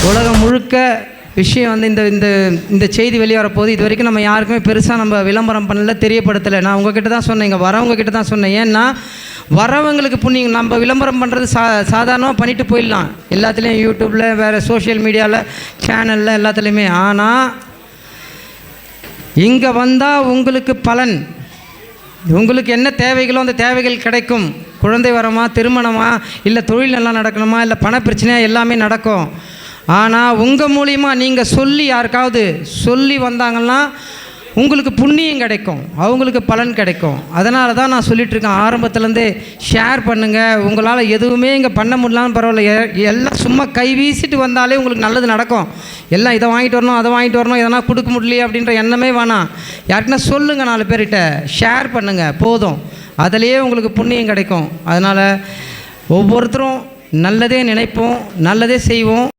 உலகம் முழுக்க விஷயம் வந்து இந்த இந்த இந்த செய்தி வெளியே வரப்போது. இது வரைக்கும் நம்ம யாருக்குமே பெருசாக நம்ம விளம்பரம் பண்ணல, தெரியப்படுத்தலை. நான் உங்ககிட்ட தான் சொன்னேன், இங்கே வரவங்க கிட்ட தான் சொன்னேன். ஏன்னா வரவங்களுக்கு புண்ணியம். நம்ம விளம்பரம் பண்ணுறது சாதாரணமாக பண்ணிட்டு போயிடலாம், எல்லாத்துலேயும் யூடியூப்பில், வேறு சோஷியல் மீடியாவில், சேனலில், எல்லாத்துலேயுமே. ஆனால் இங்கே வந்தால் உங்களுக்கு பலன், உங்களுக்கு என்ன தேவைகளோ அந்த தேவைகள் கிடைக்கும். குழந்தை வரமா, திருமணமா, இல்லை தொழில் நல்லா நடக்கணுமா, இல்லை பண பிரச்சனையாக எல்லாமே நடக்கும். ஆனால் உங்கள் மூலியமாக நீங்கள் சொல்லி யாருக்காவது சொல்லி வந்தாங்கன்னா உங்களுக்கு புண்ணியம் கிடைக்கும், அவங்களுக்கு பலன் கிடைக்கும். அதனால தான் நான் சொல்லிகிட்ருக்கேன் ஆரம்பத்துலேருந்தே, ஷேர் பண்ணுங்கள். உங்களால் எதுவுமே இங்கே பண்ண முடியலான்னு பரவாயில்ல, எல்லாம் சும்மா கை வீசிட்டு வந்தாலே உங்களுக்கு நல்லது நடக்கும். எல்லாம் இதை வாங்கிட்டு வரணும், அதை வாங்கிட்டு வரணும், எதனா கொடுக்க முடியலையே அப்படின்ற எண்ணமே வேணாம். யாருக்குன்னா சொல்லுங்கள், 4 பேர்கிட்ட ஷேர் பண்ணுங்கள், போதும். அதிலேயே உங்களுக்கு புண்ணியம் கிடைக்கும். அதனால் ஒவ்வொருத்தரும் நல்லதே நினைப்போம், நல்லதே செய்வோம்.